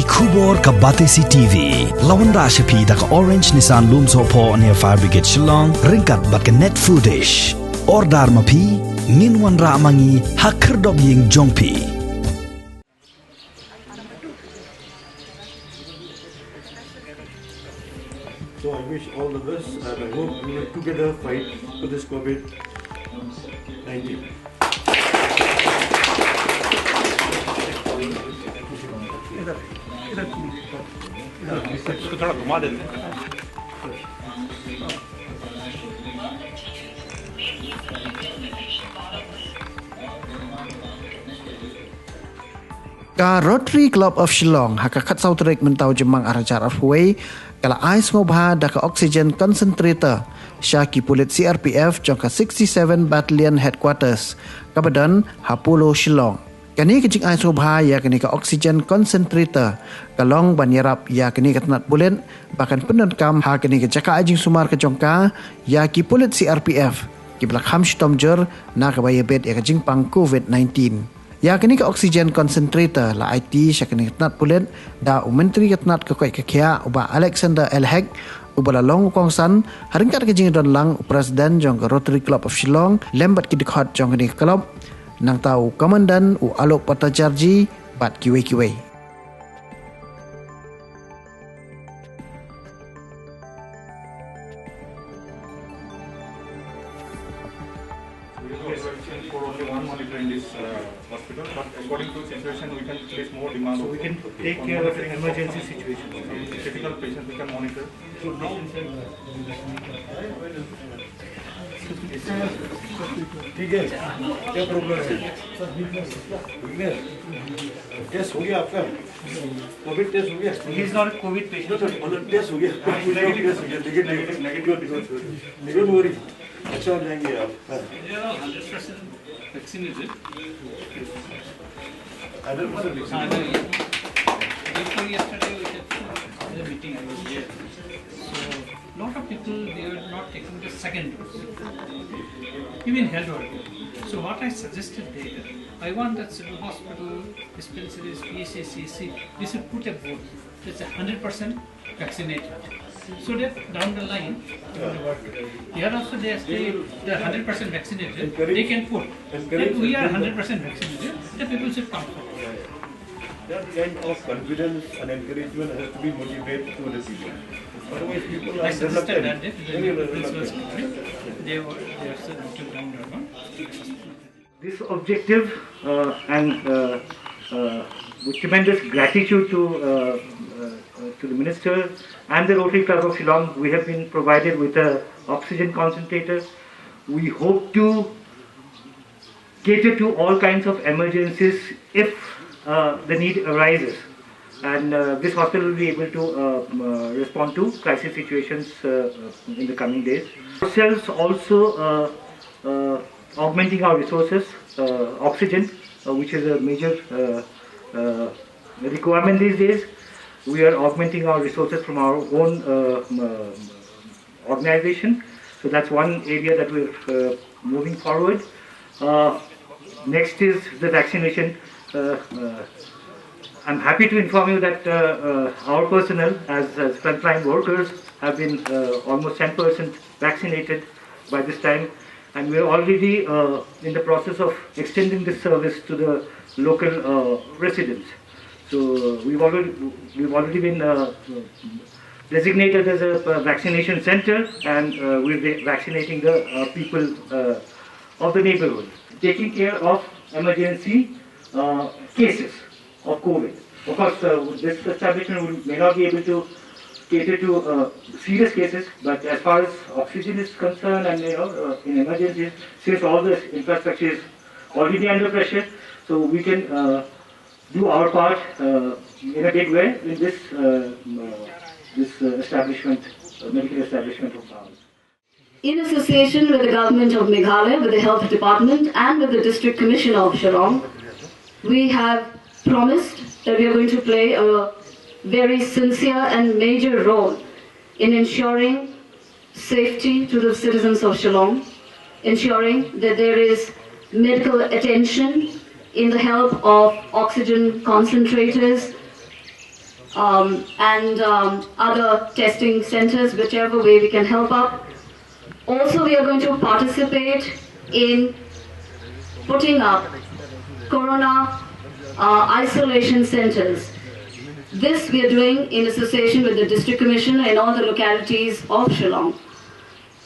Kubor ka Batesi TV. Lawan ra siya pi da ka Orange Nissan Lumso po near Fire Brigade Shillong. Ringkat bat ka net foodish. Ordar mapi, minwan ra mangi hakerdog ying jongpi. So I wish all the best and I hope we will together fight for this COVID-19. इसको थोड़ा घुमा देते हैं। Ka Rotary Club of Shillong haka khat sautrik mentau jemang arajar afway kala ais ngobha da ka oxygen concentrator Syaki Pulit CRPF jangka 67 Battalion Headquarters Kabadan Hapulo Shillong. Kani kecing ais ngobha ya kani ka oxygen concentrator kalong banyarap ya kani katnat bulen bahkan penodkam ha kani ka jaka ajing sumar ke jongka ya ki Pulit CRPF ki blak hamsh tomjer na ka bayabet ya kajing pang COVID-19. Ya kini ka oxygen concentrator la IT sya kini katnat pulen da menteri katnat ka koi kakia uba Alexander Elhek uba lalong kongsan haringkat ka jing don lang presiden jong ka Rotary Club of Shillong lembat ki dekhot jong kini club nang tau komandan u Alok Patajarji bat kiwe-kiwe. For only one monitor in this hospital, but according to situation, we can place more demand. So we can take care of emergency situations. Critical patients we can monitor. ठीक है क्या problem है test हो गया आपका Covid test हो गया He is not a COVID patient. Test हो गया नेगेटिव डोंट वरी अच्छा हो जाएंगे आप Vaccinated. 100% Before yesterday we had a meeting, I was there. So lot of people they were not taking the second dose, even health workers. So what I suggested there, I want that civil hospital, dispensaries, PCCC, they should put a board that's 100% vaccinated. So that down the line, here also they say they're 100% vaccinated, they can put. If we are 100% vaccinated, the people should come forward. that kind of confidence and encouragement has to be motivated to the people. Otherwise, people I are suggested that reluctant. they are still looking down the road. This objective and with tremendous gratitude to the Minister and the Rotary Club of Shillong, we have been provided with a oxygen concentrator. We hope to cater to all kinds of emergencies if the need arises. And this hospital will be able to respond to crisis situations in the coming days. Ourselves also augmenting our resources, oxygen, which is a major requirement these days. We are augmenting our resources from our own organization. So that's one area that we're moving forward. Next is the vaccination. I'm happy to inform you that our personnel as frontline workers have been almost 10% vaccinated by this time, and we're already in the process of extending this service to the local residents. So we've already been designated as a vaccination center, and we're vaccinating the people of the neighborhood, taking care of emergency cases of COVID. Of course, this establishment may not be able to cater to serious cases, but as far as oxygen is concerned, and in emergencies, since all this infrastructure is already under pressure, so we can do our part in a big way in this establishment, medical establishment of ours. In association with the Government of Meghalaya, with the Health Department and with the District Commissioner of Shillong, we have promised that we are going to play a very sincere and major role in ensuring safety to the citizens of Shillong, ensuring that there is medical attention in the help of oxygen concentrators, and other testing centers, whichever way we can help up. Also, we are going to participate in putting up corona isolation centers. This we are doing in association with the District Commissioner in all the localities of Shillong,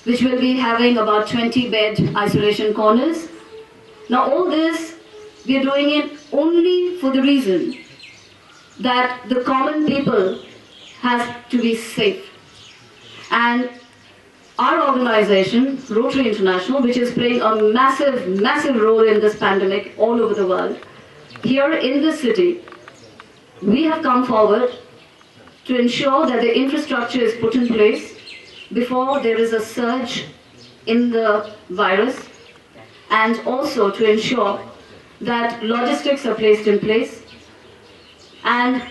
which will be having about 20-bed isolation corners. Now all this, we are doing it only for the reason that the common people has to be safe. And our organization, Rotary International, which is playing a massive role in this pandemic all over the world, here in this city, we have come forward to ensure that the infrastructure is put in place before there is a surge in the virus, and also to ensure that logistics are placed in place. And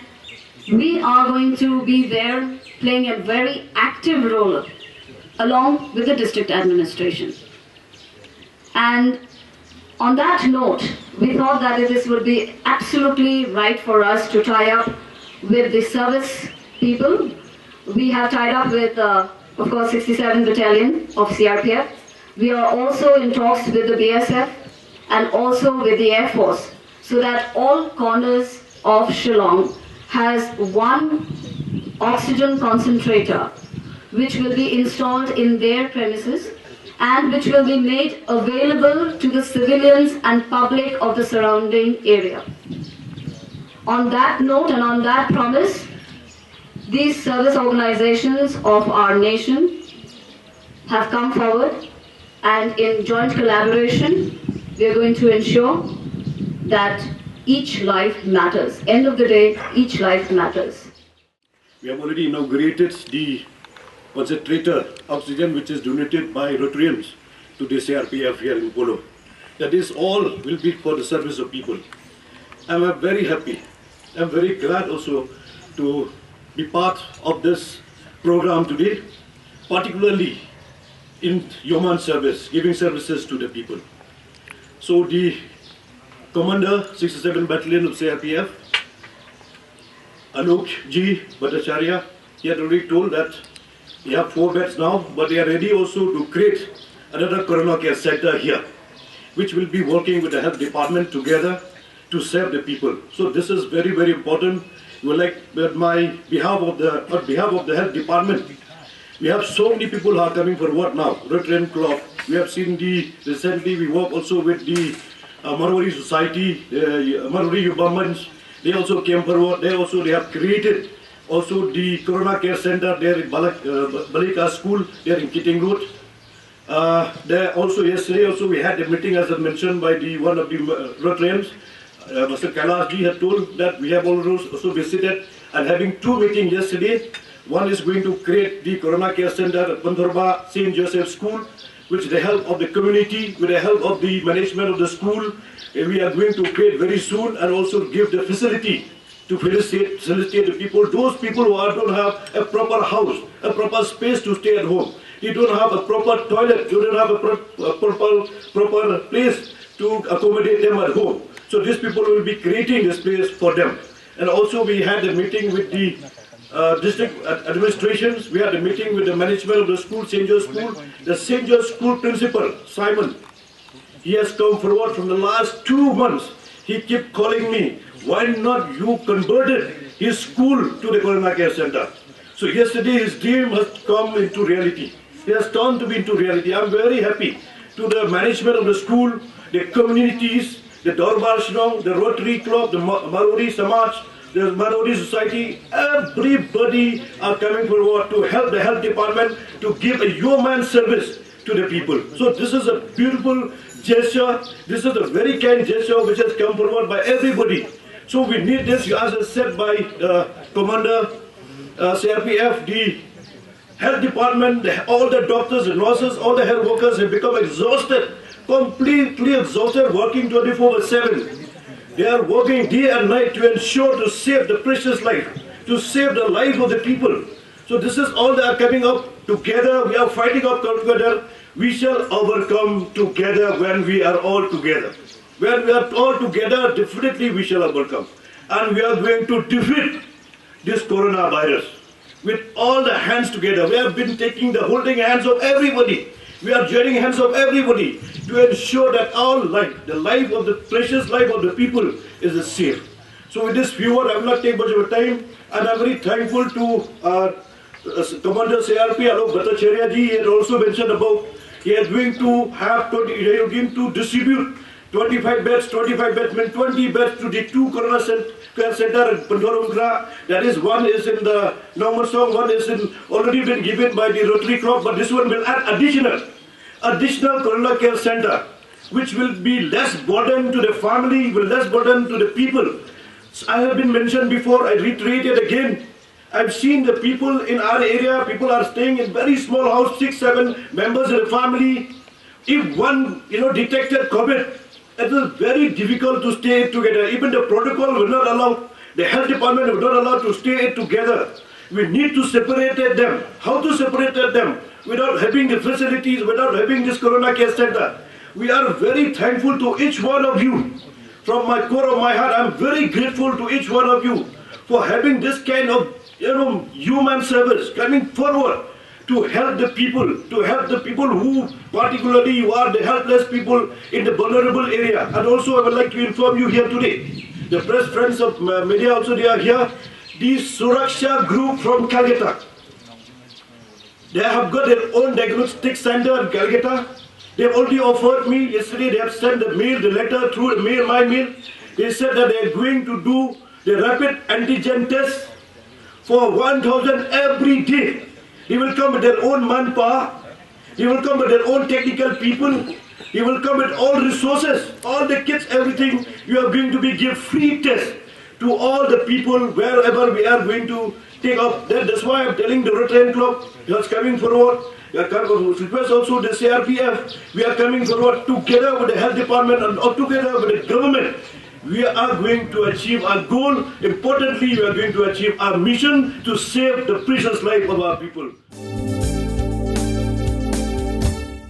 we are going to be there playing a very active role along with the district administration. And on that note, we thought that this would be absolutely right for us to tie up with the service people. We have tied up with, of course, 67 Battalion of CRPF. We are also in talks with the BSF and also with the Air Force, so that all corners of Shillong has one oxygen concentrator, which will be installed in their premises and which will be made available to the civilians and public of the surrounding area. On that note and on that promise, these service organizations of our nation have come forward, and in joint collaboration, we are going to ensure that each life matters. End of the day, each life matters. We have already inaugurated the concentrator oxygen which is donated by Rotarians to the CRPF here in Polo. That is all will be for the service of people. I'm very happy. I'm very glad also to be part of this program today, particularly in Yeoman service, giving services to the people. So the Commander 67 Battalion of CRPF, Alok G. Bhattacharya, he had already told that we have 4 beds now, but they are ready also to create another Corona Care Center here, which will be working with the health department together to serve the people. So this is very, very important. We would like, on behalf of the health department, we have so many people who are coming for work now. Rotarian Club. We have seen recently we work also with the Marwari Society, Marwari Yubamans. They also came for work. They have created also the Corona Care Center there in Balika School, there in Kitting Road. There also yesterday also we had a meeting, as I mentioned by one of the Rotarians. Mr. Kailash ji had told that we have also visited and having 2 meetings yesterday. One is going to create the Corona Care Center at Pandharba St. Joseph School, which with the help of the community, with the help of the management of the school, we are going to create very soon, and also give the facility to facilitate the people, those people who don't have a proper house, a proper space to stay at home. They don't have a proper toilet, they don't have a proper place to accommodate them at home. So these people will be creating this place for them. And also we had a meeting with the district administrations, we had a meeting with the management of the school, St. George School. The St. George School principal, Simon, he has come forward from the last 2 months. He kept calling me, why not you converted his school to the Corona Care Center? So yesterday his dream has come into reality. He has turned to be into reality. I'm very happy to the management of the school, the communities, the Darbar Shillong, the Rotary Club, the Marwari Samaj, the Marwari Society, everybody are coming forward to help the health department to give a yeoman service to the people. So this is a beautiful gesture. This is a very kind gesture which has come forward by everybody. So we need this, as I said by the Commander CRPF, the health department, all the doctors and nurses, all the health workers have become exhausted, completely exhausted, working 24/7. They are working day and night to ensure to save the precious life, to save the life of the people. So this is all that are coming up together. We are fighting up together. We shall overcome together when we are all together. When we are all together, definitely we shall overcome. And we are going to defeat this coronavirus. With all the hands together, we have been holding hands of everybody. We are joining hands of everybody to ensure that our life, the life of the precious life of the people, is safe. So with this few words, I will not take much of your time, and I'm very thankful to Commander CRP Alok Bhattacharya ji. He had also mentioned about he is going to distribute 25 beds means 20 beds to the 2 Corona Care Center in Pandorumkra. That is, one is in the normal song, one is already been given by the Rotary Club, but this one will add additional Corona Care Center, which will be less burden to the family, will less burden to the people. I have been mentioned before, I reiterate it again. I've seen the people in our area, people are staying in very small house, 6-7 members in a family. If one, detected COVID, it is very difficult to stay together. Even the protocol will not allow, the health department will not allow to stay together. We need to separate them. How to separate them? Without having the facilities, without having this Corona Care Center. We are very thankful to each one of you. From my core of my heart, I'm very grateful to each one of you for having this kind of human service, coming forward to help the people who particularly you are the helpless people in the vulnerable area. And also I would like to inform you here today, the press friends of media also, they are here, the Suraksha group from Calcutta. They have got their own diagnostic center in Calcutta. They have already offered me, yesterday they have sent the letter through the mail, my mail. They said that they are going to do the rapid antigen test for 1,000 every day. They will come with their own manpower. They will come with their own technical people. They will come with all resources, all the kits, everything. You are going to be give free test to all the people wherever we are going to take up. That's why I'm telling the Rotarian Club, that's coming forward. Request also the CRPF. We are coming forward together with the health department and together with the government. We are going to achieve our goal. Importantly, we are going to achieve our mission to save the precious life of our people.